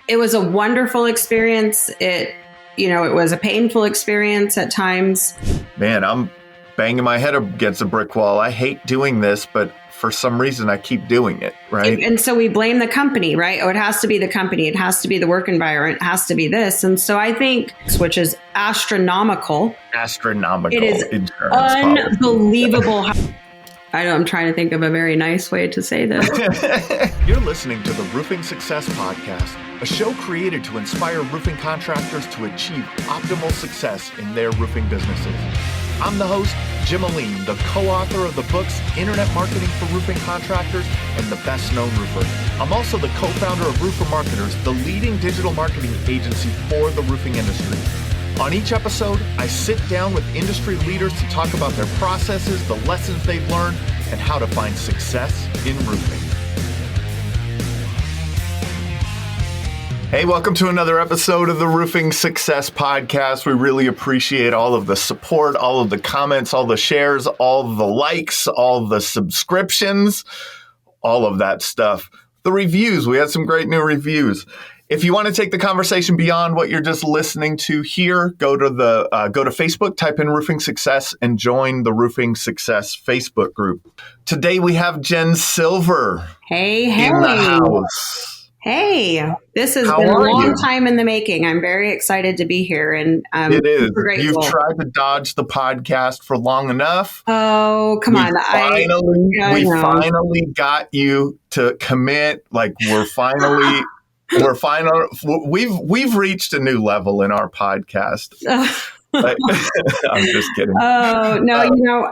It was a wonderful experience. It was a painful experience at times. Man, I'm banging my head against a brick wall. I hate doing this, but for some reason I keep doing it, right? And so we blame the company, right? Oh, it has to be the company. It has to be the work environment. It has to be this. And so I think, which is astronomical. Astronomical. It is unbelievable. I'm trying to think of a very nice way to say this. You're listening to the Roofing Success Podcast, a show created to inspire roofing contractors to achieve optimal success in their roofing businesses. I'm the host, Jim Aline, the co-author of the books Internet Marketing for Roofing Contractors and The Best Known Roofer. I'm also the co-founder of Roofer Marketers, the leading digital marketing agency for the roofing industry. On each episode, I sit down with industry leaders to talk about their processes, the lessons they've learned, and how to find success in roofing. Hey, welcome to another episode of the Roofing Success Podcast. We really appreciate all of the support, all of the comments, all the shares, all the likes, all the subscriptions, all of that stuff. The reviews, we had some great new reviews. If you want to take the conversation beyond what you're just listening to here, go to Facebook, type in Roofing Success, and join the Roofing Success Facebook group. Today we have Jen Silver in the house. Hey, this has been a long time in the making. I'm very excited to be here, and it is. You've tried to dodge the podcast for long enough. Oh, come on! We finally got you to commit. Like we've reached a new level in our podcast. I'm just kidding. Oh, no,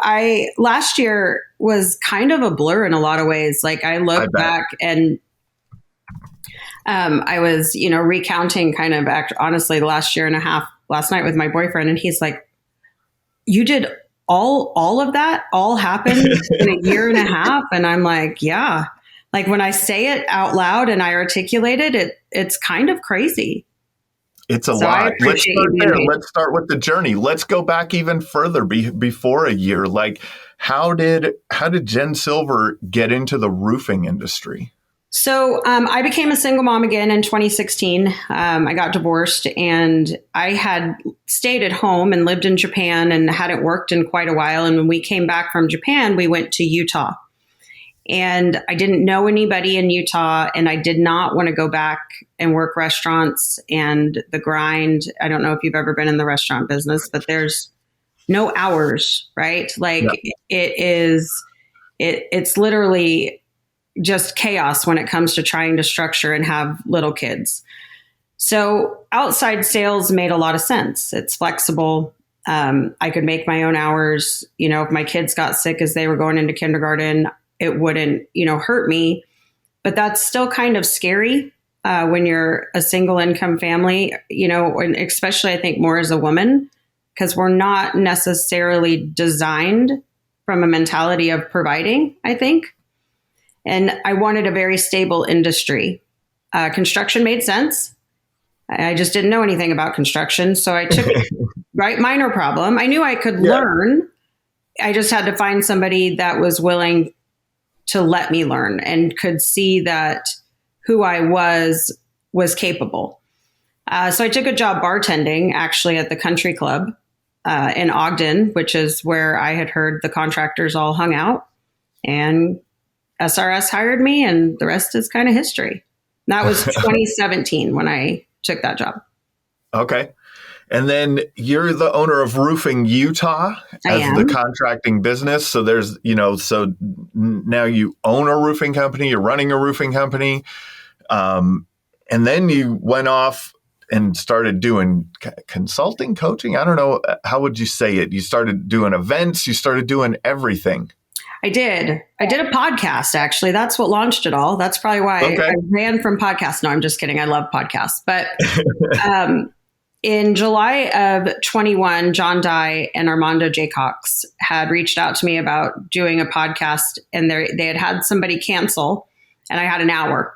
last year was kind of a blur in a lot of ways. Like I look back and I was, recounting kind of honestly the last year and a half last night with my boyfriend, and he's like, "You did all of that all happened in a year and a half?" And I'm like, "Yeah." Like when I say it out loud and I articulate it, it's kind of crazy. It's a lot. Let's start there. Let's start with the journey. Let's go back even further before a year. Like how did Jen Silver get into the roofing industry? So I became a single mom again in 2016. I got divorced and I had stayed at home and lived in Japan and hadn't worked in quite a while. And when we came back from Japan, we went to Utah. And I didn't know anybody in Utah, and I did not want to go back and work restaurants and the grind. I don't know if you've ever been in the restaurant business, but there's no hours, right? Like it's literally just chaos when it comes to trying to structure and have little kids. So outside sales made a lot of sense. It's flexible. I could make my own hours. If my kids got sick as they were going into kindergarten, it wouldn't, hurt me. But that's still kind of scary when you're a single income family, and especially I think more as a woman, because we're not necessarily designed from a mentality of providing, I think. And I wanted a very stable industry. Construction made sense. I just didn't know anything about construction. So I took it, right? Minor problem. I knew I could learn. I just had to find somebody that was willing to let me learn and could see that who I was capable. So I took a job bartending actually at the country club in Ogden, which is where I had heard the contractors all hung out, and SRS hired me, and the rest is kind of history. And that was 2017 when I took that job. Okay. And then you're the owner of Roofing Utah as the contracting business. So there's, so now you own a roofing company, you're running a roofing company. And then you went off and started doing consulting, coaching. I don't know. How would you say it? You started doing events, you started doing everything. I did a podcast, actually. That's what launched it all. That's probably why I ran from podcasts. No, I'm just kidding. I love podcasts. But in July of 21, John Dye and Armando J. Cox had reached out to me about doing a podcast, and they had somebody cancel, and I had an hour.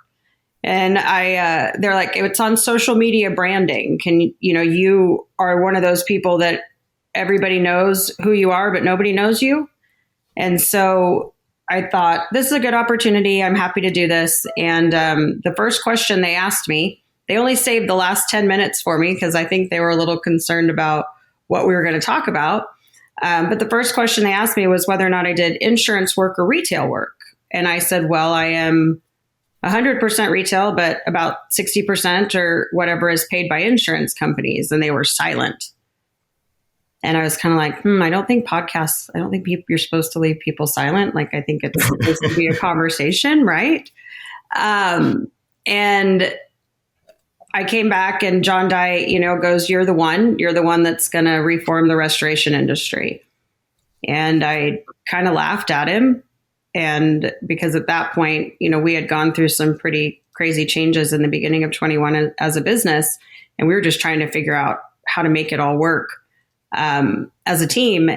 And they're like, it's on social media branding. You are one of those people that everybody knows who you are, but nobody knows you. And so I thought, this is a good opportunity. I'm happy to do this. And the first question they asked me, they only saved the last 10 minutes for me because I think they were a little concerned about what we were going to talk about. But the first question they asked me was whether or not I did insurance work or retail work. And I said, well, I am 100% retail, but about 60% or whatever is paid by insurance companies. And they were silent. And I was kind of like, I don't think you're supposed to leave people silent. Like, I think it's supposed to be a conversation, right? And I came back and John Dye, goes, you're the one that's going to reform the restoration industry. And I kind of laughed at him. And because at that point, we had gone through some pretty crazy changes in the beginning of 21 as a business. And we were just trying to figure out how to make it all work as a team.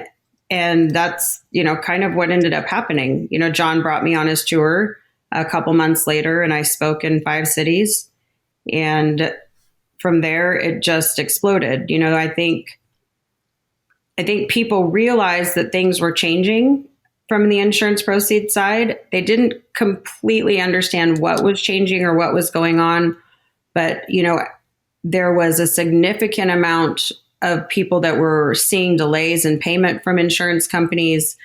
And that's, kind of what ended up happening. John brought me on his tour a couple months later and I spoke in 5 cities. And from there, it just exploded. I think people realized that things were changing from the insurance proceeds side. They didn't completely understand what was changing or what was going on. But, there was a significant amount of people that were seeing delays in payment from insurance companies.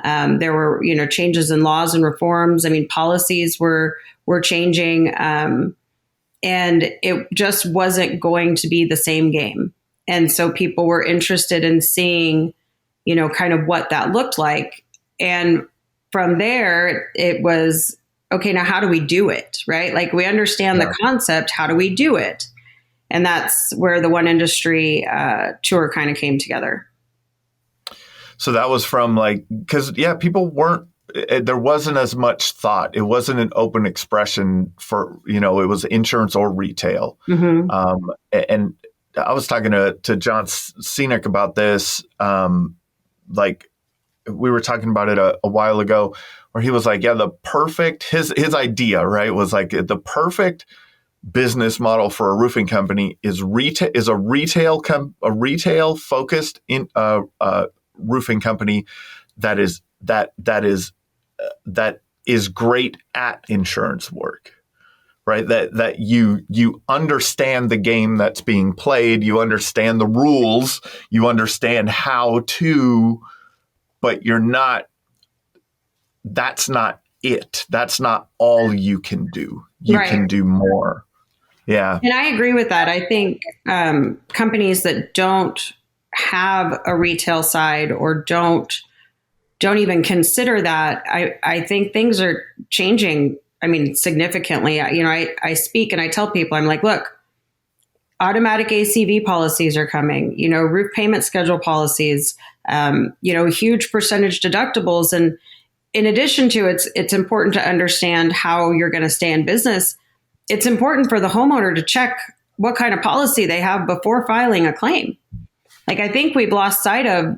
There were, changes in laws and reforms. I mean, policies were changing. And it just wasn't going to be the same game. And so people were interested in seeing, kind of what that looked like. And from there, it was, okay, now how do we do it? Right? Like, we understand the concept. How do we do it? And that's where the One Industry tour kind of came together. So that was from because people weren't, there wasn't as much thought. It wasn't an open expression for, it was insurance or retail. Mm-hmm. And I was talking to John Scenic about this, we were talking about it a while ago, where he was like, his idea, right, was like the perfect business model for a roofing company is a retail focused roofing company that is great at insurance work, right? That you understand the game that's being played, you understand the rules, you understand how to, but that's not it. That's not all you can do. You can do more. Yeah. And I agree with that. I think companies that don't have a retail side or don't even consider that, I think things are changing. I mean, significantly. I speak and I tell people, I'm like, look, automatic ACV policies are coming, roof payment schedule policies, huge percentage deductibles. And in addition to it's important to understand how you're going to stay in business. It's important for the homeowner to check what kind of policy they have before filing a claim. Like, I think we've lost sight of,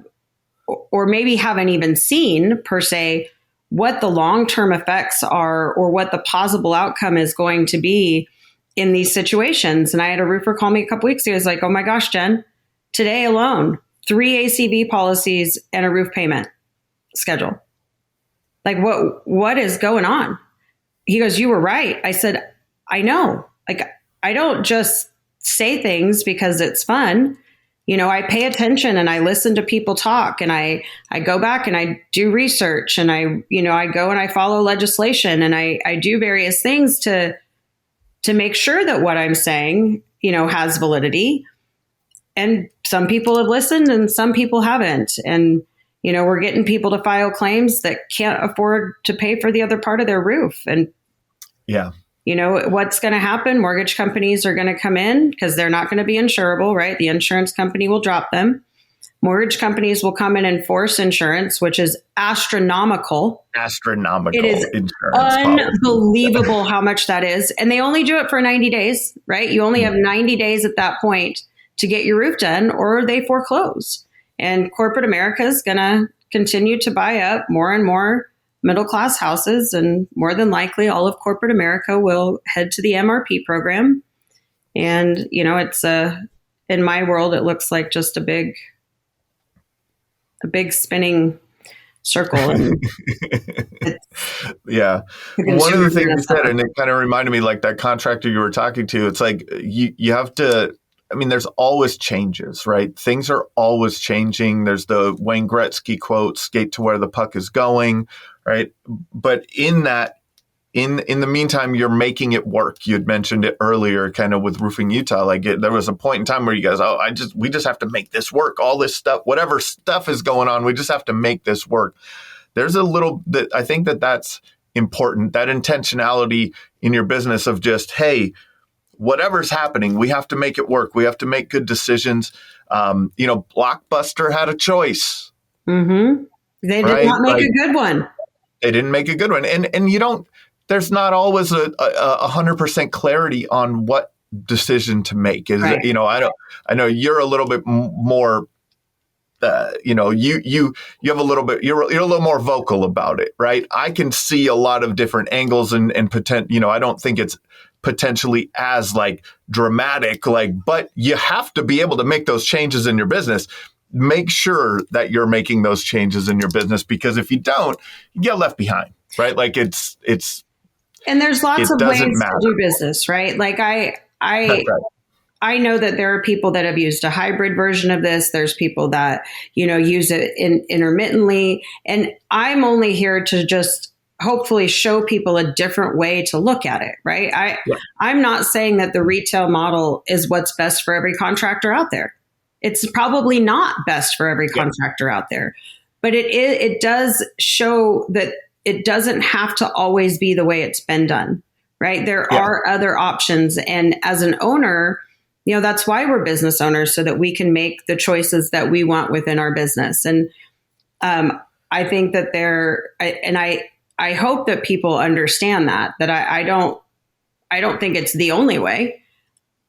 or maybe haven't even seen per se, what the long-term effects are or what the possible outcome is going to be in these situations. And I had a roofer call me a couple weeks ago. He was like, oh my gosh, Jen, today alone, 3 ACV policies and a roof payment schedule. Like, what is going on? He goes, you were right. I said, I know. Like, I don't just say things because it's fun. I pay attention and I listen to people talk and I go back and I do research and I go and I follow legislation and I do various things to make sure that what I'm saying, has validity. And some people have listened and some people haven't. And, we're getting people to file claims that can't afford to pay for the other part of their roof. And what's going to happen? Mortgage companies are going to come in because they're not going to be insurable, right? The insurance company will drop them. Mortgage companies will come in and force insurance, which is astronomical. It is unbelievable how much that is. And they only do it for 90 days, right? You only have 90 days at that point to get your roof done or they foreclose. And corporate America is going to continue to buy up more and more middle-class houses. And more than likely, all of corporate America will head to the MRP program. And, it's in my world, it looks like just a big spinning circle. And yeah. One of the things you said, and it kind of reminded me like that contractor you were talking to, it's like you have to, I mean, there's always changes, right? Things are always changing. There's the Wayne Gretzky quote, skate to where the puck is going, right? But in that, in the meantime, you're making it work. You had mentioned it earlier, kind of with Roofing Utah. Like there was a point in time where you guys, we just have to make this work. All this stuff, whatever stuff is going on, we just have to make this work. There's a little that I think that's important, that intentionality in your business of just, hey, whatever's happening, we have to make it work. We have to make good decisions. Blockbuster had a choice. Mm-hmm. They did not make a good one. They didn't make a good one. And you don't, there's not always a 100% clarity on what decision to make. Right. I know you're a little bit more, you have a little bit, you're a little more vocal about it, right? I can see a lot of different angles and I don't think it's potentially as like dramatic, but you have to be able to make those changes in your business. Make sure that you're making those changes in your business, because if you don't, you get left behind, right? Like it's, and there's lots of ways to do business, right? Like I know that there are people that have used a hybrid version of this. There's people that, use it intermittently. And I'm only here to just hopefully show people a different way to look at it, right? I'm not saying that the retail model is what's best for every contractor out there. It's probably not best for every contractor out there, but it does show that it doesn't have to always be the way it's been done, right? There are other options. And as an owner, that's why we're business owners, so that we can make the choices that we want within our business. And I think that I hope that people understand that I don't think it's the only way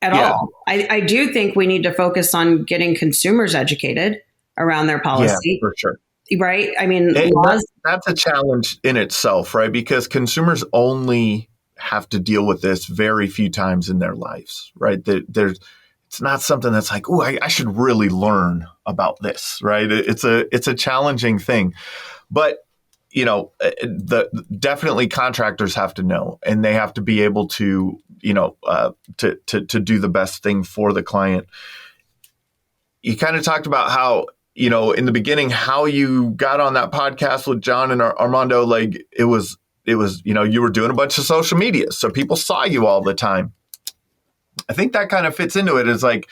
at all. I do think we need to focus on getting consumers educated around their policy. Yeah, for sure. Right? I mean, that's a challenge in itself, right? Because consumers only have to deal with this very few times in their lives, right? It's not something that's like, oh, I should really learn about this, right? It's a challenging thing, but definitely contractors have to know, and they have to be able to, to do the best thing for the client. You kind of talked about how, in the beginning, how you got on that podcast with John and Armando, like it was, you were doing a bunch of social media, so people saw you all the time. I think that kind of fits into it, is like,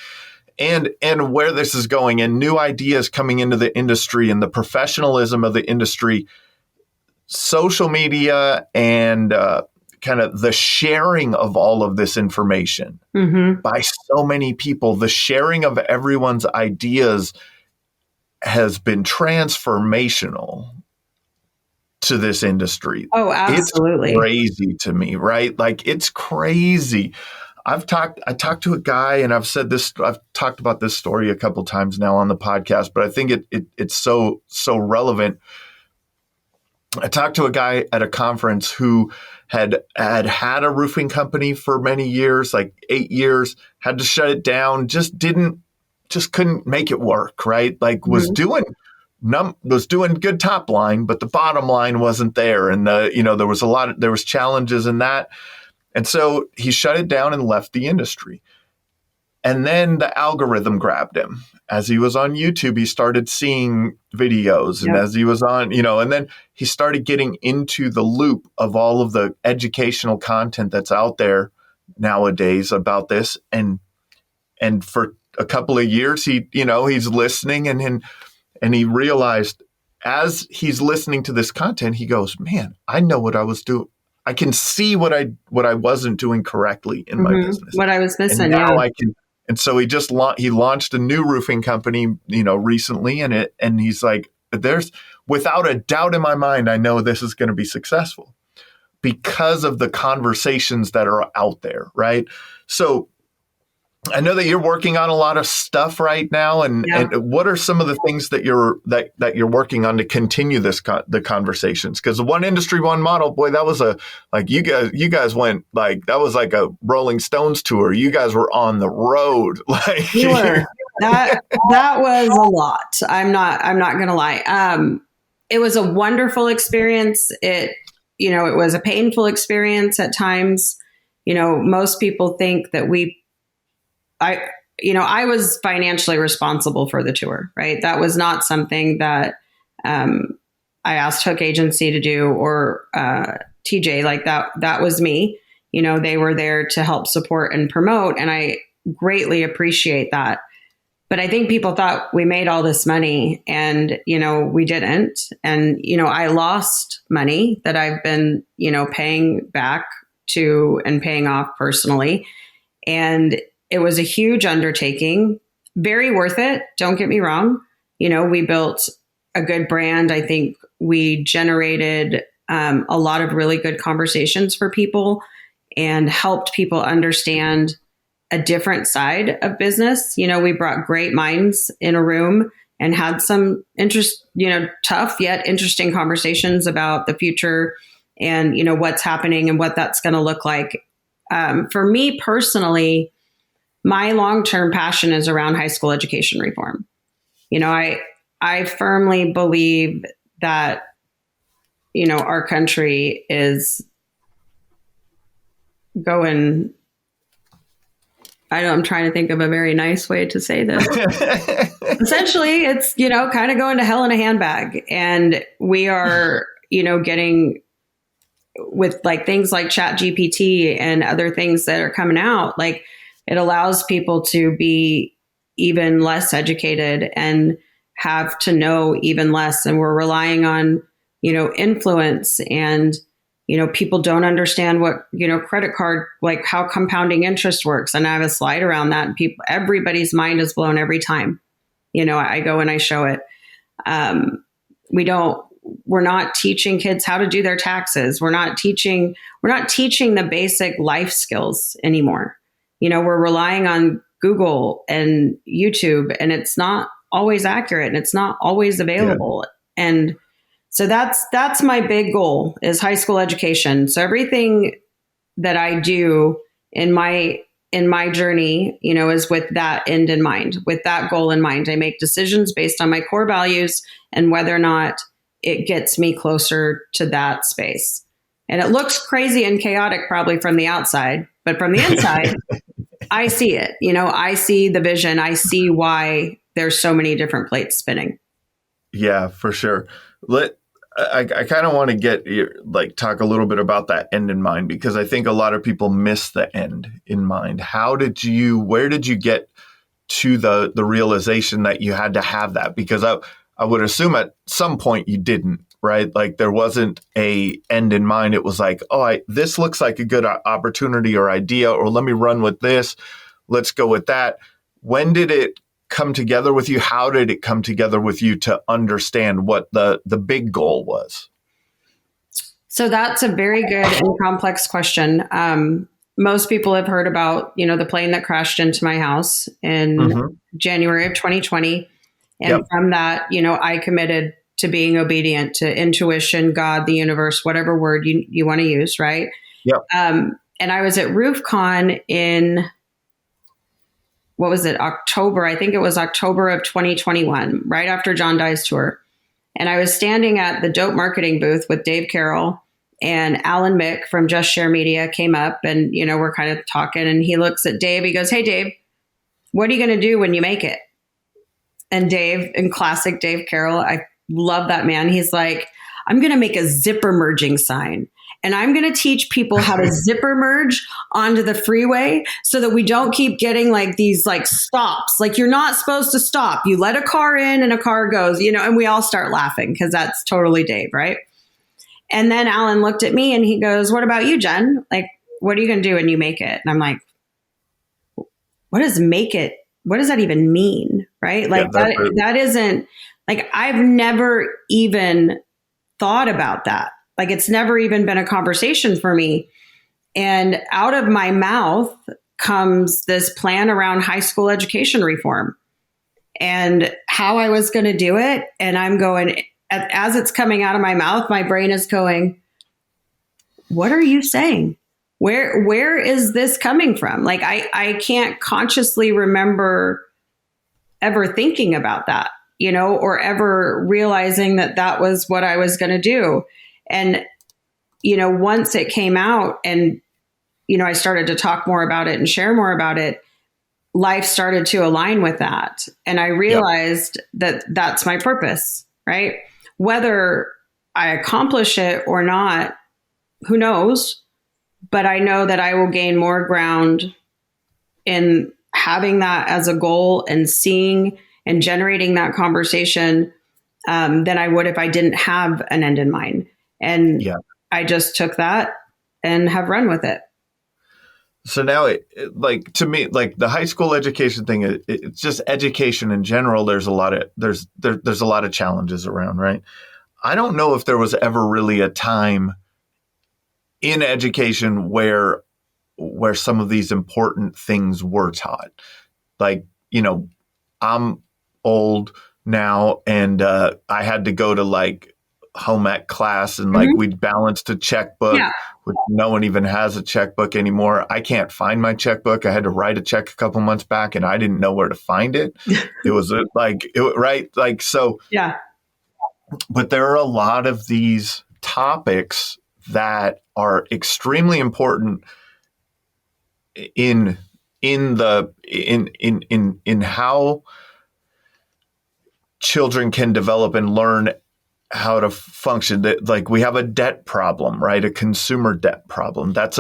and where this is going, and new ideas coming into the industry and the professionalism of the industry, social media and kind of the sharing of all of this information by so many people, the sharing of everyone's ideas has been transformational to this industry. Oh, absolutely. It's crazy to me, right? Like it's crazy. I talked to a guy, and I've talked about this story a couple times now on the podcast, but I think it's so relevant. I talked to a guy at a conference who had a roofing company for many years, like 8 years, had to shut it down, just couldn't make it work, right? Like was doing good top line, but the bottom line wasn't there. And there was challenges in that. And so he shut it down and left the industry. And then the algorithm grabbed him. As he was on YouTube, he started seeing videos. And as he was on, and then he started getting into the loop of all of the educational content that's out there nowadays about this. And for a couple of years, he's listening and he realized, as he's listening to this content, he goes, man, I know what I was doing. I can see what I wasn't doing correctly in my business. What I was missing. And now I can. And so he launched a new roofing company, recently, and he's like, without a doubt in my mind, I know this is going to be successful because of the conversations that are out there, right? So I know that you're working on a lot of stuff right now, and what are some of the things that you're working on to continue the conversations? Because the one industry, one model, boy, that was you guys went like that was like a Rolling Stones tour. You guys were on the road, like you were. That was a lot. I'm not gonna lie. it was a wonderful experience. It was a painful experience at times. Most people think that I was financially responsible for the tour, right? That was not something that I asked Hook Agency to do or TJ. Like that was me. They were there to help support and promote, and I greatly appreciate that. But I think people thought we made all this money, and we didn't. And I lost money that I've been paying back to and paying off personally, and it was a huge undertaking, very worth it. Don't get me wrong. We built a good brand. I think we generated a lot of really good conversations for people and helped people understand a different side of business. We brought great minds in a room and had some tough yet interesting conversations about the future and, what's happening and what that's going to look like. For me personally, my long-term passion is around high school education reform. I firmly believe that, our country is going, I'm trying to think of a very nice way to say this. Essentially, it's, kind of going to hell in a handbag. And we are, getting with like things like ChatGPT and other things that are coming out, like it allows people to be even less educated and have to know even less. And we're relying on, influence and, people don't understand what, credit card, like how compounding interest works. And I have a slide around that, and everybody's mind is blown every time, I go and I show it. We're not teaching kids how to do their taxes. We're not teaching the basic life skills anymore. We're relying on Google and YouTube, and it's not always accurate and it's not always available. Yeah. And so that's my big goal is high school education. So everything that I do in my journey, is with that end in mind, with that goal in mind. I make decisions based on my core values and whether or not it gets me closer to that space. And it looks crazy and chaotic probably from the outside, but from the inside, I see it. I see the vision. I see why there's so many different plates spinning. Yeah, for sure. I kind of want to talk a little bit about that end in mind, because I think a lot of people miss the end in mind. Where did you get to the realization that you had to have that? Because I would assume at some point you didn't, right? Like there wasn't a end in mind. It was like, this looks like a good opportunity or idea, or let me run with this. Let's go with that. When did it come together with you? How did it come together with you to understand what the big goal was? So that's a very good and complex question. Most people have heard about, the plane that crashed into my house in January of 2020. And from that, I committed to being obedient to intuition, God, the universe, whatever word you want to use, right? Yep. And I was at RoofCon in, what was it, October? I think it was October of 2021, right after John Dye's tour. And I was standing at the Dope Marketing booth with Dave Carroll, and Alan Mick from Just Share Media came up, and, we're kind of talking, and he looks at Dave. He goes, "Hey, Dave, what are you going to do when you make it?" And Dave, in classic Dave Carroll, I love that man. He's like, "I'm going to make a zipper merging sign. And I'm going to teach people how to zipper merge onto the freeway so that we don't keep getting like these like stops. Like you're not supposed to stop. You let a car in and a car goes, and we all start laughing because that's totally Dave, right?" And then Alan looked at me and he goes, "What about you, Jen? Like, what are you going to do when you make it?" And I'm like, what does make it? What does that even mean? Right? Like that isn't like, I've never even thought about that. Like it's never even been a conversation for me. And out of my mouth comes this plan around high school education reform and how I was going to do it. And I'm going, as it's coming out of my mouth, my brain is going, what are you saying? Where is this coming from? Like, I can't consciously remember ever thinking about that. or ever realizing that that was what I was going to do. And, once it came out and, I started to talk more about it and share more about it, life started to align with that. And I realized that that's my purpose, right? Whether I accomplish it or not, who knows? But I know that I will gain more ground in having that as a goal and seeing and generating that conversation than I would if I didn't have an end in mind. And I just took that and have run with it. So now, to me, the high school education thing, it's just education in general. There's a lot of challenges around, right? I don't know if there was ever really a time in education where some of these important things were taught. I'm old now, and I had to go to home ec class, and we'd balanced a checkbook. Yeah. Which no one even has a checkbook anymore. I can't find my checkbook. I had to write a check a couple months back, and I didn't know where to find it. It was right. So yeah. But there are a lot of these topics that are extremely important in how children can develop and learn how to function. We have a debt problem, right? A consumer debt problem. That's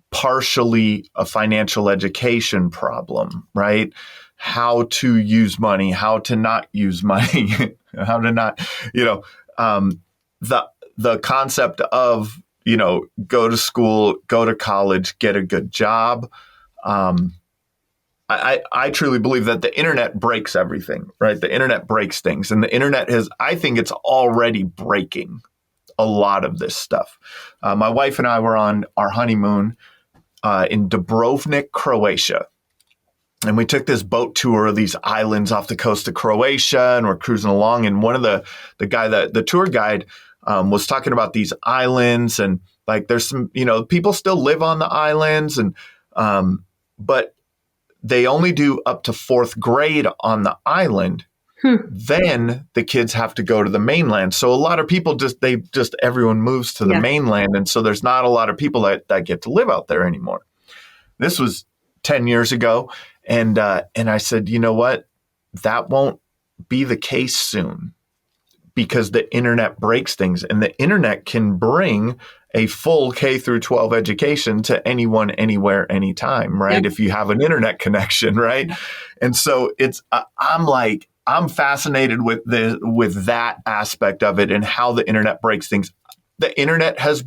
partially a financial education problem, right? How to use money, how to not use money, how to not, the concept of, go to school, go to college, get a good job. I truly believe that the internet breaks everything, right? The internet breaks things. And the internet I think it's already breaking a lot of this stuff. My wife and I were on our honeymoon in Dubrovnik, Croatia. And we took this boat tour of these islands off the coast of Croatia, and we're cruising along. And one of the tour guide was talking about these islands, and there's some, people still live on the islands, and but they only do up to fourth grade on the island. Then the kids have to go to the mainland. So a lot of people everyone moves to the mainland. And so there's not a lot of people that get to live out there anymore. This was 10 years ago. And I said, you know what? That won't be the case soon, because the internet breaks things, and the internet can bring a full K through 12 education to anyone, anywhere, anytime, right? If you have an internet connection, right? And so I'm fascinated with that aspect of it and how the internet breaks things. The internet has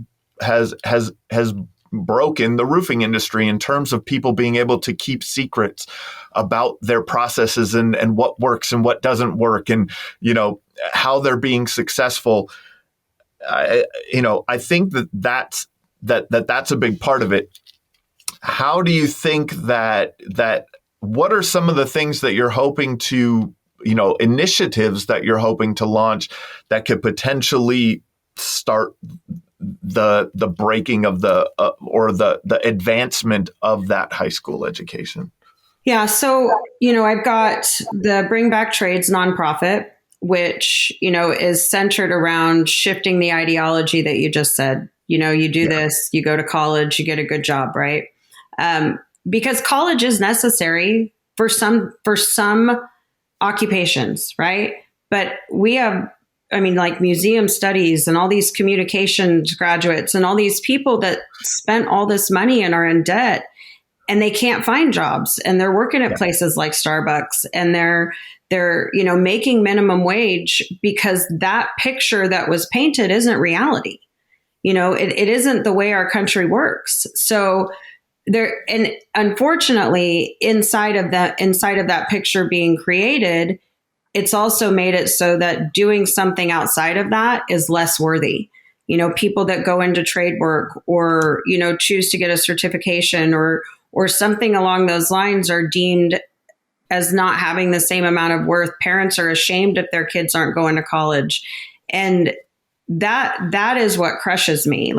broken the roofing industry in terms of people being able to keep secrets about their processes and what works and what doesn't work, and how they're being successful. I think that's a big part of it. How do you think that what are some of the things that you're hoping to, initiatives that you're hoping to launch that could potentially start the breaking of or the advancement of that high school education? Yeah. So, I've got the Bring Back Trades nonprofit, which, is centered around shifting the ideology that you just said. You do this, you go to college, you get a good job, right? Because college is necessary for some occupations, right? But we have, museum studies and all these communications graduates and all these people that spent all this money and are in debt, and they can't find jobs, and they're working at places like Starbucks, and they're making minimum wage, because that picture that was painted isn't reality. It isn't the way our country works. So and unfortunately, inside of that picture being created, it's also made it so that doing something outside of that is less worthy. People that go into trade work or, choose to get a certification or something along those lines are deemed as not having the same amount of worth. Parents are ashamed if their kids aren't going to college. And that is what crushes me.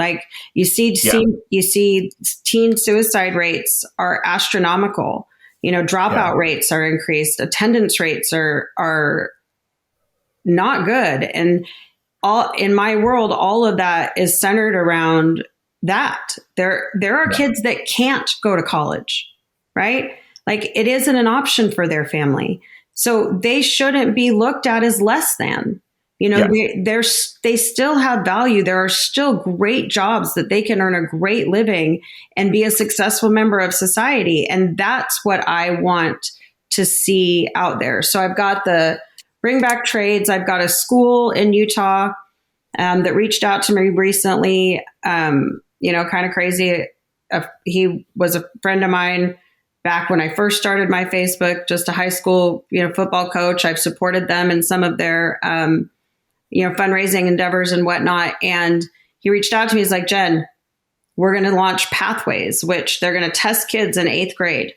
You see teen suicide rates are astronomical. Dropout rates are increased. Attendance rates are not good. And all in my world, all of that is centered around that. There are kids that can't go to college, right? Like it isn't an option for their family. So they shouldn't be looked at as less than. They still have value. There are still great jobs that they can earn a great living and be a successful member of society. And that's what I want to see out there. So I've got the Bring Back Trades. I've got a school in Utah that reached out to me recently. Kind of crazy. He was a friend of mine back when I first started my Facebook, just a high school, football coach. I've supported them in some of their, fundraising endeavors and whatnot. And he reached out to me. He's like, Jen, we're going to launch Pathways, which they're going to test kids in 8th grade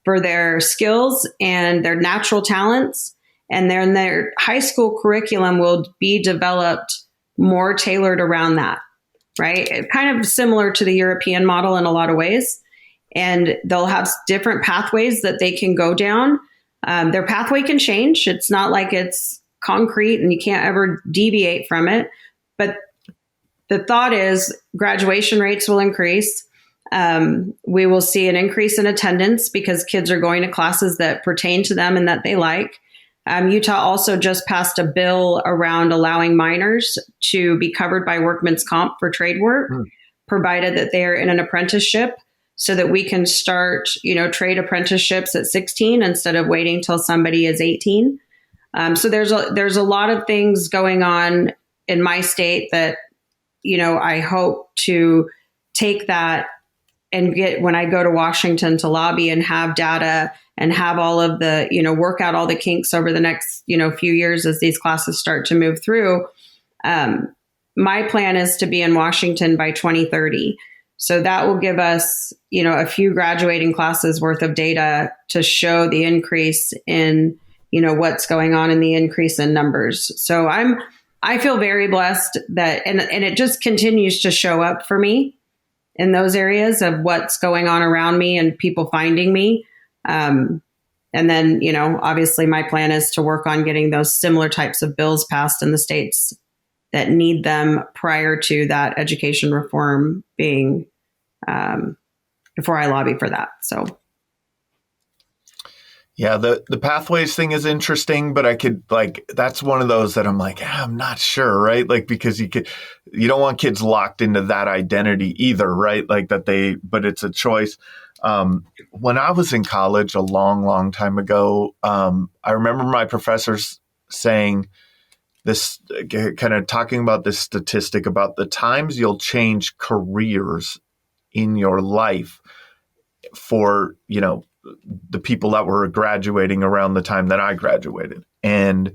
for their skills and their natural talents. And then their high school curriculum will be developed more tailored around that, right? Kind of similar to the European model in a lot of ways. And they'll have different pathways that they can go down. Their pathway can change. It's not like it's concrete and you can't ever deviate from it. But the thought is graduation rates will increase. We will see an increase in attendance because kids are going to classes that pertain to them and that they like. Utah also just passed a bill around allowing minors to be covered by workman's comp for trade work, provided that they are in an apprenticeship, so that we can start, trade apprenticeships at 16 instead of waiting till somebody is 18. So there's a lot of things going on in my state that, I hope to take that and get when I go to Washington to lobby and have data and have all of the, work out all the kinks over the next, few years as these classes start to move through. My plan is to be in Washington by 2030. So that will give us, a few graduating classes worth of data to show the increase in, what's going on in the increase in numbers. So I feel very blessed that, and it just continues to show up for me in those areas of what's going on around me and people finding me. And then, obviously my plan is to work on getting those similar types of bills passed in the states that need them prior to that education reform being, before I lobby for that. So. Yeah, the pathways thing is interesting, but I could that's one of those that I'm like, I'm not sure, right? Like, because you don't want kids locked into that identity either, right? Like but it's a choice. When I was in college a long, long time ago, I remember my professors saying this, kind of talking about this statistic about the times you'll change careers in your life for, the people that were graduating around the time that I graduated. And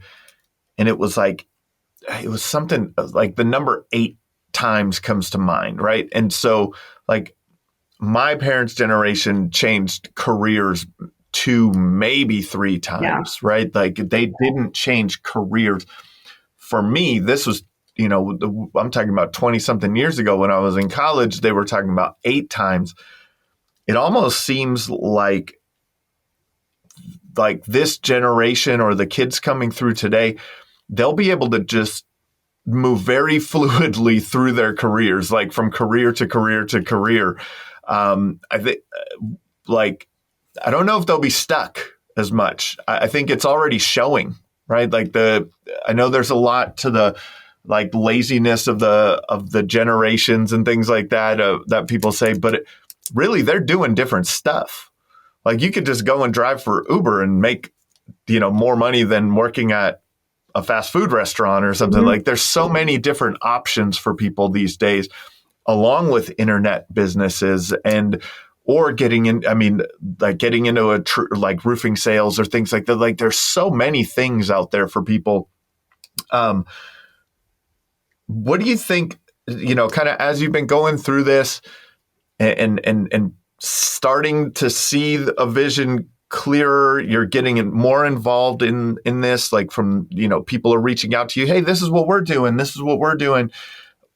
it was something like the number 8 times comes to mind, right? And so like my parents' generation changed careers 2, maybe 3 times, right? Like they didn't change careers. For me, this was, I'm talking about 20 something years ago when I was in college, they were talking about 8 times. It almost seems like this generation or the kids coming through today, they'll be able to just move very fluidly through their careers, like from career to career to career. I think I don't know if they'll be stuck as much. I think it's already showing, right? I know there's a lot to the laziness of the generations and things like that, that people say, but really they're doing different stuff. Like you could just go and drive for Uber and make, more money than working at a fast food restaurant or something. Like there's so many different options for people these days, along with internet businesses or getting into roofing sales or things like that. Like there's so many things out there for people. What do you think, kind of as you've been going through this and starting to see a vision clearer, you're getting more involved in this, like from, people are reaching out to you. Hey, this is what we're doing. This is what we're doing.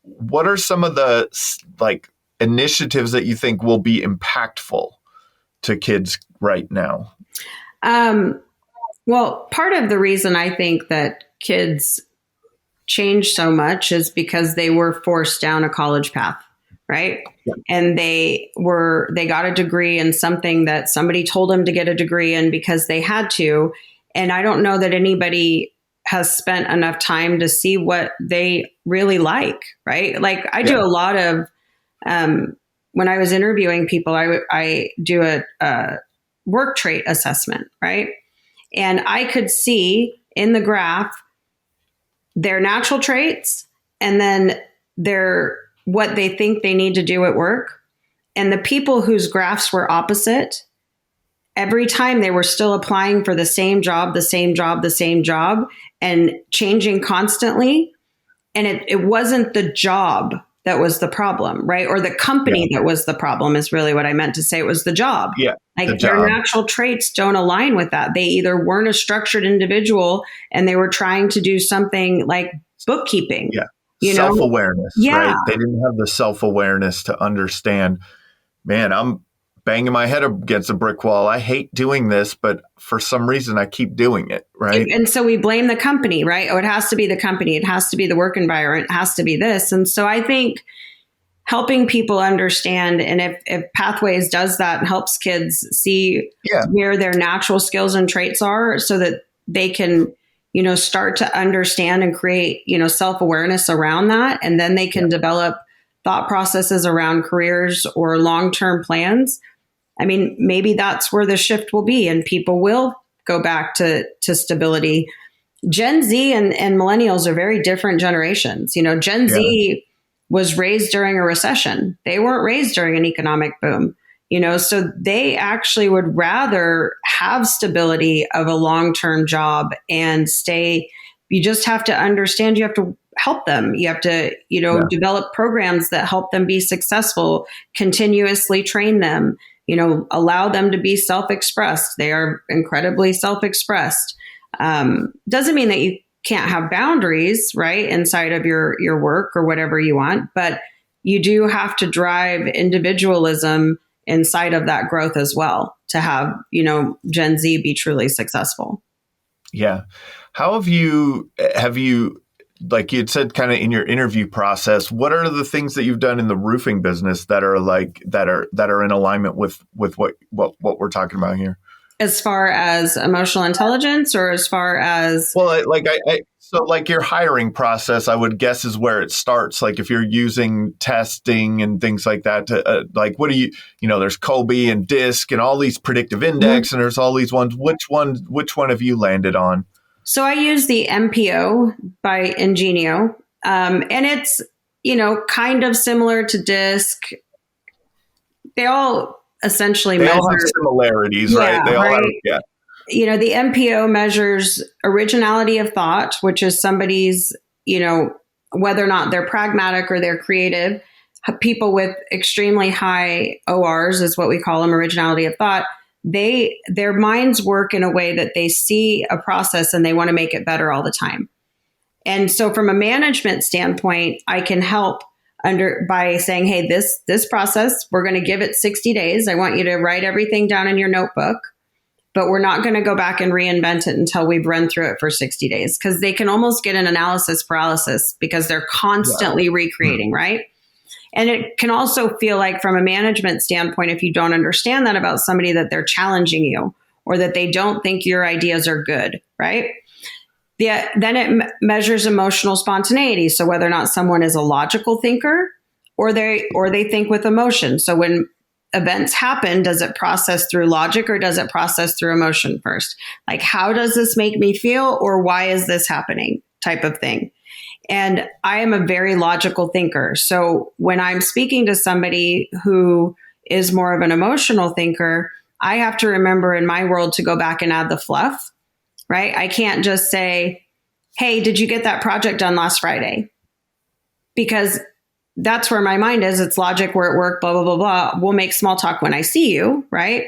What are some of the initiatives that you think will be impactful to kids right now? Well, part of the reason I think that kids change so much is because they were forced down a college path, right? Yeah. And they got a degree in something that somebody told them to get a degree in because they had to. And I don't know that anybody has spent enough time to see what they really like, right? Like I do a lot of, when I was interviewing people, I do a work trait assessment, right? And I could see in the graph their natural traits and then what they think they need to do at work. And the people whose graphs were opposite, every time they were still applying for the same job, and changing constantly. And it wasn't the job that was the problem, right? Or the company that was the problem is really what I meant to say. It was the job. Yeah. Like their natural traits don't align with that. They either weren't a structured individual and they were trying to do something like bookkeeping. Yeah. Self-awareness, right? They didn't have the self-awareness to understand, man, I'm banging my head against a brick wall. I hate doing this, but for some reason I keep doing it, right? And so we blame the company, right? Oh, it has to be the company. It has to be the work environment. It has to be this. And so I think helping people understand, and if Pathways does that and helps kids see where their natural skills and traits are so that they can, start to understand and create, self-awareness around that. And then they can develop thought processes around careers or long-term plans. I mean, maybe that's where the shift will be and people will go back to stability. Gen Z and millennials are very different generations. Gen Z was raised during a recession. They weren't raised during an economic boom, so they actually would rather have stability of a long-term job and stay. You just have to understand, you have to help them. You have to, develop programs that help them be successful, continuously train them, allow them to be self-expressed. They are incredibly self-expressed. Doesn't mean that you can't have boundaries, right, inside of your work or whatever you want, but you do have to drive individualism inside of that growth as well to have, Gen Z be truly successful. Yeah. How have you, like you had said, kind of in your interview process, what are the things that you've done in the roofing business that are in alignment with what we're talking about here? As far as emotional intelligence, or as far as so like your hiring process, I would guess is where it starts. Like if you're using testing and things like that, to what do you there's Colby and DISC and all these predictive index, and there's all these ones. Which one have you landed on? So I use the MPO by Ingenio, and it's, kind of similar to DISC. They all essentially all have similarities, right? They all have, the MPO measures originality of thought, which is somebody's, whether or not they're pragmatic or they're creative. People with extremely high ORs is what we call them, originality of thought. Their minds work in a way that they see a process and they want to make it better all the time. And so from a management standpoint, I can help by saying, hey, this process, we're going to give it 60 days. I want you to write everything down in your notebook, but we're not going to go back and reinvent it until we've run through it for 60 days, because they can almost get an analysis paralysis because they're constantly recreating, right? And it can also feel like, from a management standpoint, if you don't understand that about somebody, that they're challenging you or that they don't think your ideas are good, right? Then it measures emotional spontaneity. So whether or not someone is a logical thinker or they think with emotion. So when events happen, does it process through logic or does it process through emotion first? Like, how does this make me feel, or why is this happening, type of thing. And I am a very logical thinker. So when I'm speaking to somebody who is more of an emotional thinker, I have to remember in my world to go back and add the fluff, right? I can't just say, hey, did you get that project done last Friday? Because that's where my mind is. It's logic, we're at work, blah, blah, blah, blah. We'll make small talk when I see you, right?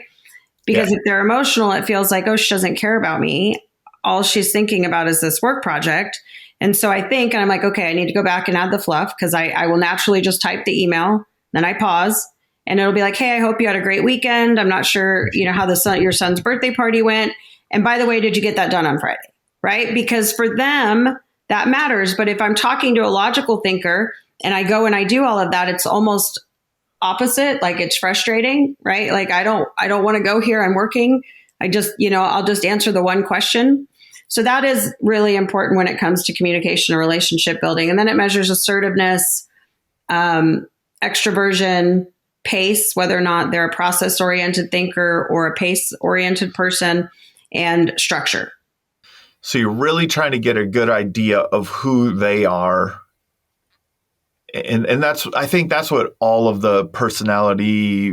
Because if they're emotional, it feels like, oh, she doesn't care about me. All she's thinking about is this work project. And so I think, and I'm like, okay, I need to go back and add the fluff, because I will naturally just type the email. Then I pause and it'll be like, hey, I hope you had a great weekend. I'm not sure, how your son's birthday party went. And by the way, did you get that done on Friday? right? Because for them, that matters. But if I'm talking to a logical thinker and I go and I do all of that, it's almost opposite. Like it's frustrating, right? Like I don't want to go here. I'm working. I just, I'll just answer the one question. So that is really important when it comes to communication and relationship building. And then it measures assertiveness, extroversion, pace, whether or not they're a process-oriented thinker or a pace-oriented person, and structure. So you're really trying to get a good idea of who they are. And I think that's what all of the personality,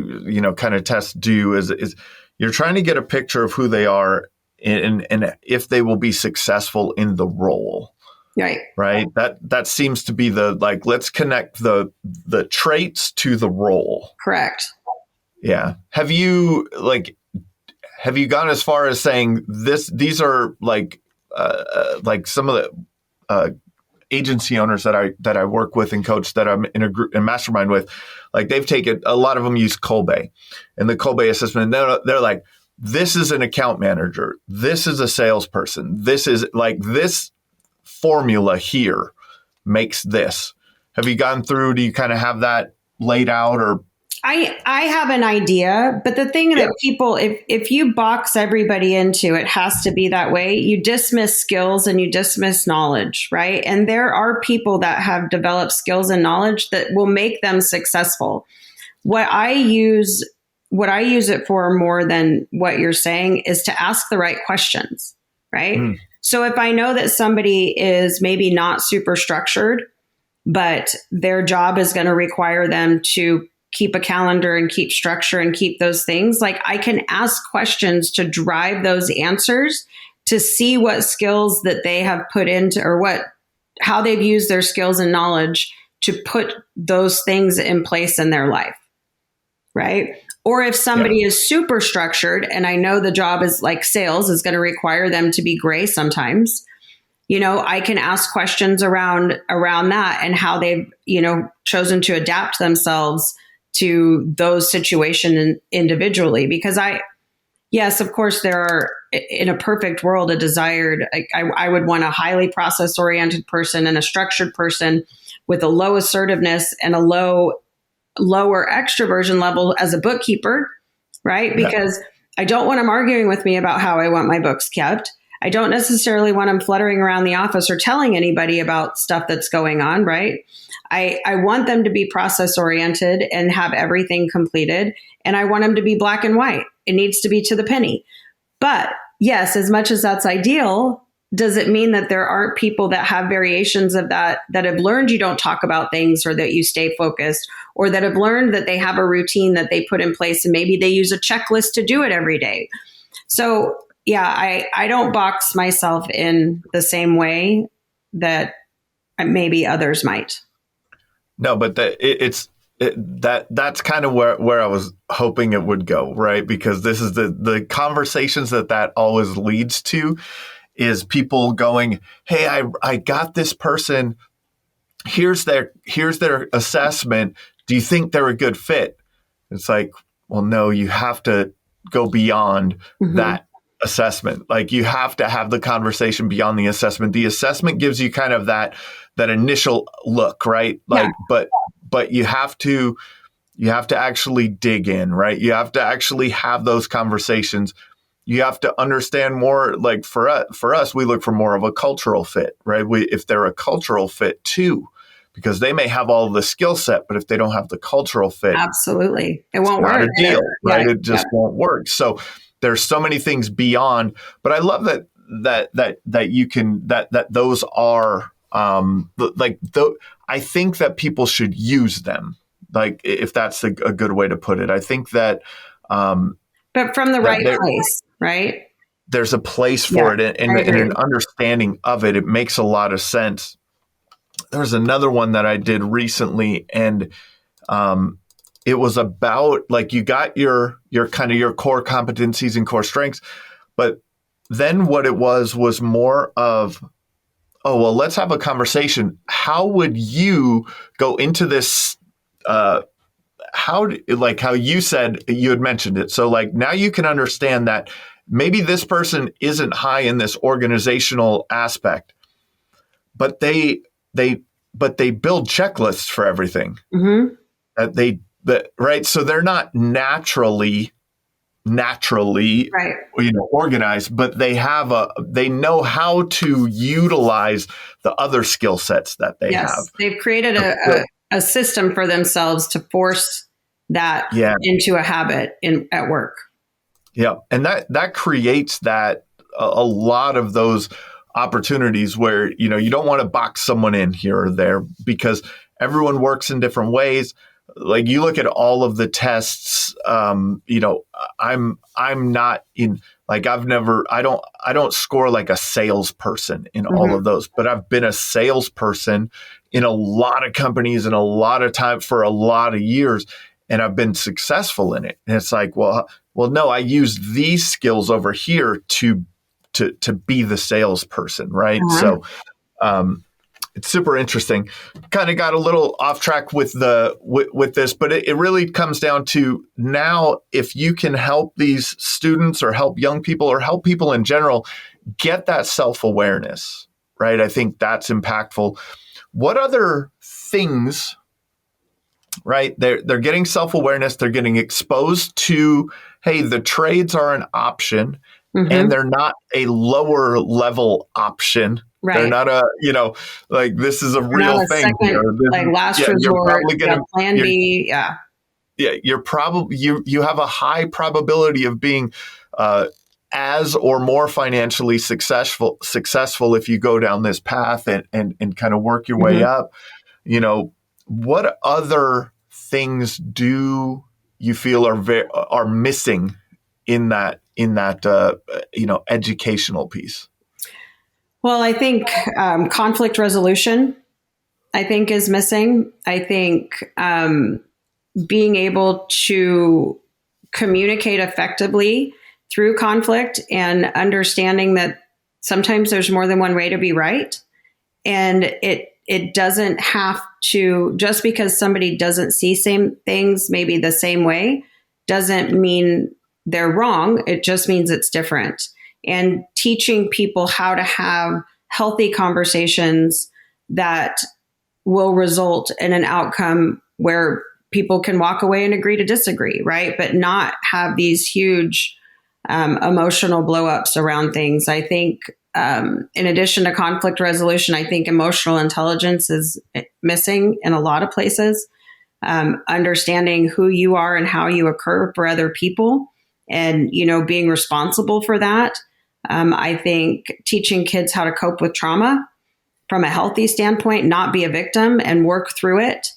kind of tests do is you're trying to get a picture of who they are and if they will be successful in the role. Right. That seems to be let's connect the traits to the role. Correct. Yeah. Have you gone as far as saying these are some of the agency owners that I work with and coach that I'm in a group and mastermind with, like they've taken, a lot of them use Kolbe and the Kolbe assessment. They're like, this is an account manager. This is a salesperson. This is this formula here makes this. Have you gone through? Do you kind of have that laid out or? I have an idea, but the thing that people, if you box everybody into it has to be that way, you dismiss skills and you dismiss knowledge, right? And there are people that have developed skills and knowledge that will make them successful. What I use it for more than what you're saying is to ask the right questions, right? So if I know that somebody is maybe not super structured, but their job is going to require them to keep a calendar and keep structure and keep those things, like I can ask questions to drive those answers to see what skills that they have put into or how they've used their skills and knowledge to put those things in place in their life. Right. Or if somebody is super structured and I know the job is like sales is going to require them to be gray sometimes, I can ask questions around that and how they've, chosen to adapt themselves to those situations individually. Because yes, of course, there are, in a perfect world, a desired, I would want a highly process oriented person and a structured person with a low assertiveness and a lower extroversion level as a bookkeeper, right? Because I don't want them arguing with me about how I want my books kept. I don't necessarily want them fluttering around the office or telling anybody about stuff that's going on, right? I want them to be process oriented and have everything completed. And I want them to be black and white. It needs to be to the penny. But yes, as much as that's ideal, does it mean that there aren't people that have variations of that have learned you don't talk about things or that you stay focused, or that have learned that they have a routine that they put in place and maybe they use a checklist to do it every day? So yeah, I don't box myself in the same way that maybe others might. No, but that's kind of where I was hoping it would go, right? Because this is the conversations that always leads to is people going, hey, I got this person. Here's their assessment. Do you think they're a good fit? It's like, well, no, you have to go beyond that assessment. Like you have to have the conversation beyond the assessment. The assessment gives you kind of that initial look, right? Like, but you have to actually dig in, right? You have to actually have those conversations. You have to understand more. Like for us, we look for more of a cultural fit, right? If they're a cultural fit too, because they may have all of the skill set, but if they don't have the cultural fit, absolutely, it won't work. Not a deal, right? It just won't work. So there's so many things beyond. But I love that you can that those are I think that people should use them. Like if that's a good way to put it, I think that. But from the right place, right? There's a place for it and an understanding of it. It makes a lot of sense. There's another one that I did recently, and it was about like you got your kind of your core competencies and core strengths, but then what it was more of, oh, well, let's have a conversation. How would you go into this? How you said, you had mentioned it. So like now you can understand that maybe this person isn't high in this organizational aspect, but they build checklists for everything. Mm-hmm. Right. So they're not naturally, Right. organized, but they know how to utilize the other skill sets that they have. They've created a system for themselves to force that into a habit at work. Yeah. And that creates a lot of those opportunities where, you don't want to box someone in here or there because everyone works in different ways. Like you look at all of the tests, I'm not in, like I don't score like a salesperson in all of those, but I've been a salesperson in a lot of companies and a lot of time for a lot of years, and I've been successful in it. And it's like, well, no, I use these skills over here to be the salesperson, right? So, it's super interesting. Kind of got a little off track with this, but it really comes down to now if you can help these students or help young people or help people in general get that self-awareness, right? I think that's impactful. What other things, right? They're getting self-awareness. They're getting exposed to, hey, the trades are an option and they're not a lower level option. Right. They're not like this is a real thing. Last resort, plan B. Yeah. Yeah. You're probably, you have a high probability of being as or more financially successful if you go down this path and kind of work your way up. What other things do you feel are missing in that educational piece? Well, I think conflict resolution, is missing. I think being able to communicate effectively through conflict and understanding that sometimes there's more than one way to be right. And it doesn't have to, just because somebody doesn't see same things maybe the same way, doesn't mean they're wrong. It just means it's different. And teaching people how to have healthy conversations that will result in an outcome where people can walk away and agree to disagree, right? But not have these huge emotional blowups around things. I think in addition to conflict resolution, I think emotional intelligence is missing in a lot of places. Understanding who you are and how you occur for other people and, being responsible for that. I think teaching kids how to cope with trauma from a healthy standpoint, not be a victim and work through it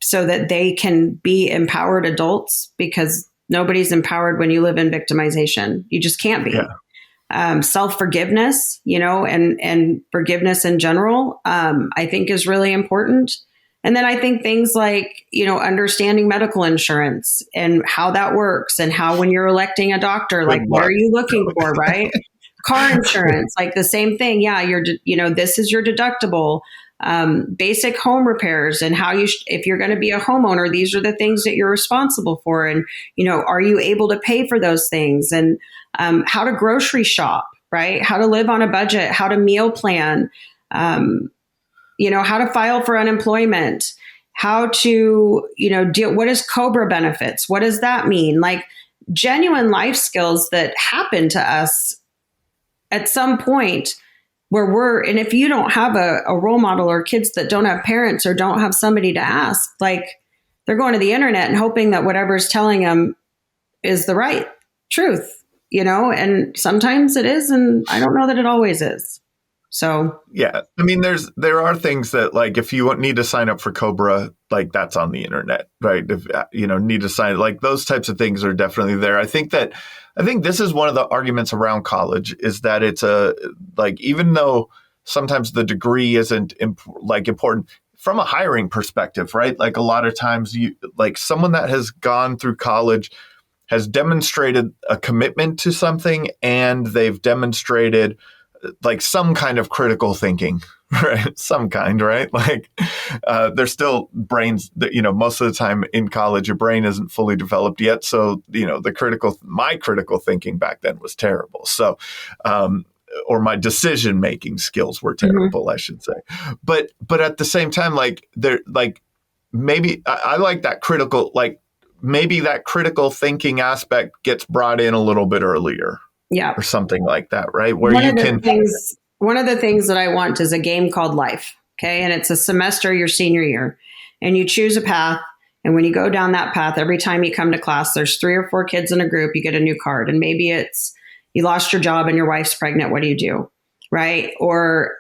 so that they can be empowered adults, because nobody's empowered when you live in victimization. You just can't be. Yeah. Self-forgiveness, and forgiveness in general, I think is really important. And then I think things like, understanding medical insurance and how that works and how when you're electing a doctor, like what are you looking for, right? Car insurance, like the same thing. Yeah, this is your deductible. Basic home repairs and how if you're going to be a homeowner, these are the things that you're responsible for. And, are you able to pay for those things? And how to grocery shop, right? How to live on a budget, how to meal plan, how to file for unemployment, how to, deal, what is COBRA benefits? What does that mean? Like genuine life skills that happen to us at some point where and if you don't have a role model or kids that don't have parents or don't have somebody to ask, like they're going to the internet and hoping that whatever's telling them is the right truth, and sometimes it is. And I don't know that it always is. So, yeah, I mean, there are things that like, if you need to sign up for COBRA, like that's on the internet, right? If, need to sign, like those types of things are definitely there. I think this is one of the arguments around college is that it's even though sometimes the degree isn't important from a hiring perspective, right? Like a lot of times someone that has gone through college has demonstrated a commitment to something and they've demonstrated like some kind of critical thinking, right? Some kind, right? Like, there's still brains that, most of the time in college, your brain isn't fully developed yet. So, my critical thinking back then was terrible. So, or my decision-making skills were terrible, I should say. But at the same time, maybe I like that critical, maybe that critical thinking aspect gets brought in a little bit earlier. Yeah. Or something like that, right? Where one of the things that I want is a game called life. Okay. And it's a semester your senior year. And you choose a path. And when you go down that path, every time you come to class, there's 3 or 4 kids in a group, you get a new card. And maybe it's you lost your job and your wife's pregnant. What do you do? Right. Or,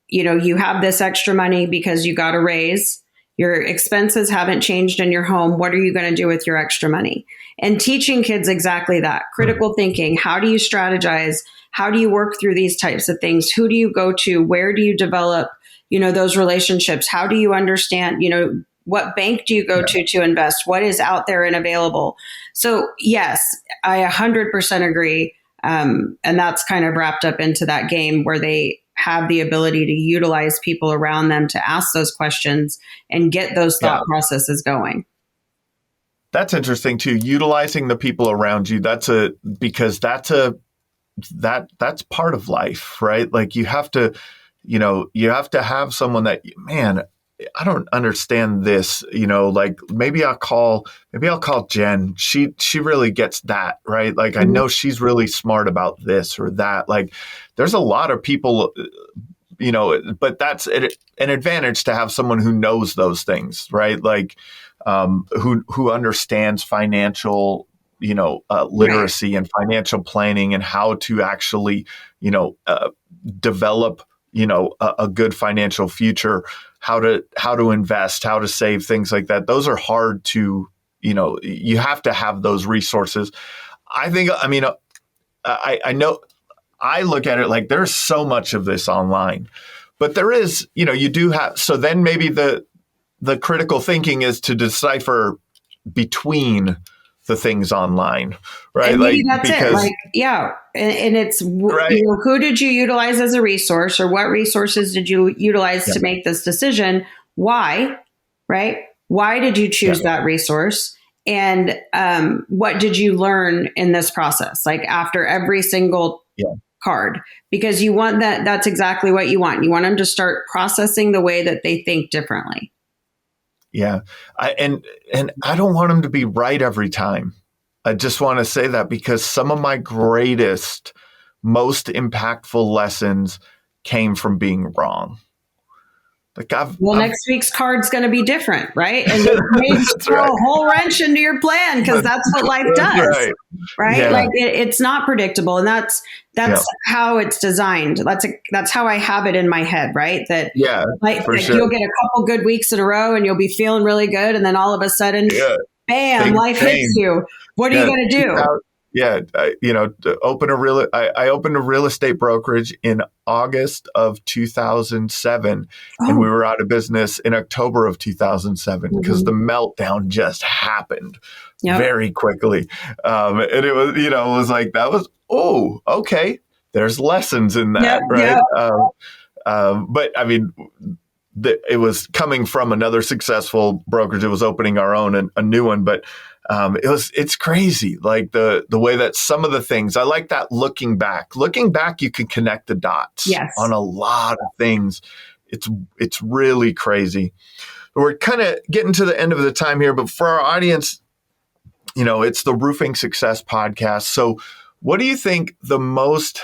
you have this extra money because you got a raise. Your expenses haven't changed in your home. What are you going to do with your extra money? And teaching kids exactly that critical thinking. How do you strategize? How do you work through these types of things? Who do you go to? Where do you develop, those relationships? How do you understand, what bank do you go to invest? What is out there and available? So yes, I 100% agree. And that's kind of wrapped up into that game where they have the ability to utilize people around them to ask those questions and get those thought processes going. That's interesting too. Utilizing the people around you. That's part of life, right? Like you have to have someone that, man, I don't understand this, like maybe I'll call Jen. She really gets that, right? Like I know she's really smart about this or that. Like there's a lot of people, but that's an advantage to have someone who knows those things, right? Like who understands financial, literacy and financial planning and how to actually, develop, a good financial future, how to invest, how to save, things like that. Those are hard to, you have to have those resources. I know I look at it like there's so much of this online, but there is, you do have, so then maybe the critical thinking is to decipher between the things online, right? And maybe that's it. And it's, right. Who did you utilize as a resource, or what resources did you utilize to make this decision? Why, right? Why did you choose that resource? And what did you learn in this process? Like after every single card, because you want that's exactly what you want. You want them to start processing the way that they think differently. Yeah. And I don't want them to be right every time. I just want to say that because some of my greatest, most impactful lessons came from being wrong. Like next week's card's going to be different, right? And maybe throw a whole wrench into your plan because that's what life does, right? Yeah. Like it's not predictable, and that's how it's designed. That's how I have it in my head, right? That you'll get a couple good weeks in a row, and you'll be feeling really good, and then all of a sudden, bam, life hits you. What are you going to do? I opened a real estate brokerage in August of 2007, and we were out of business in October of 2007 because the meltdown just happened very quickly. And it was, it was like, that was, okay, there's lessons in that, right? But I mean, it was coming from another successful brokerage. It was opening our own and a new one, but it's crazy. Like the way that some of the things, I like that looking back, you can connect the dots on a lot of things. It's really crazy. We're kind of getting to the end of the time here, but for our audience, it's the Roofing Success Podcast. So what do you think the most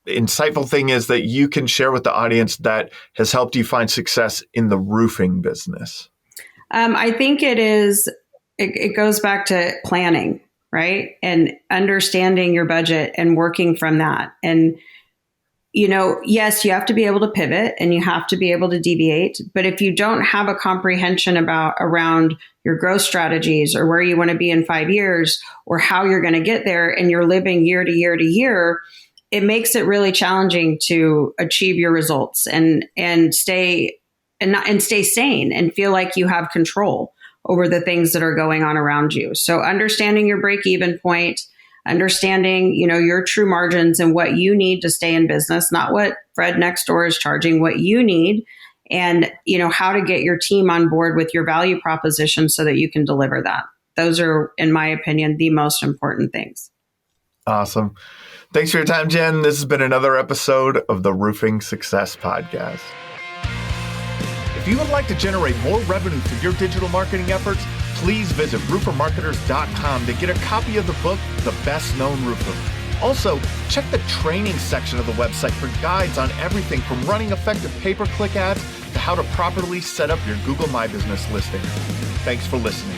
insightful thing is that you can share with the audience that has helped you find success in the roofing business? I think it goes back to planning, right? And understanding your budget and working from that. And, yes, you have to be able to pivot and you have to be able to deviate. But if you don't have a comprehension around your growth strategies or where you want to be in 5 years or how you're going to get there, and you're living year to year to year, it makes it really challenging to achieve your results and stay sane and feel like you have control over the things that are going on around you. So understanding your break-even point, understanding, your true margins and what you need to stay in business, not what Fred next door is charging, what you need, and, how to get your team on board with your value proposition so that you can deliver that. Those are, in my opinion, the most important things. Awesome. Thanks for your time, Jen. This has been another episode of the Roofing Success Podcast. If you would like to generate more revenue through your digital marketing efforts, please visit roofermarketers.com to get a copy of the book, The Best Known Roofer. Also, check the training section of the website for guides on everything from running effective pay-per-click ads to how to properly set up your Google My Business listing. Thanks for listening.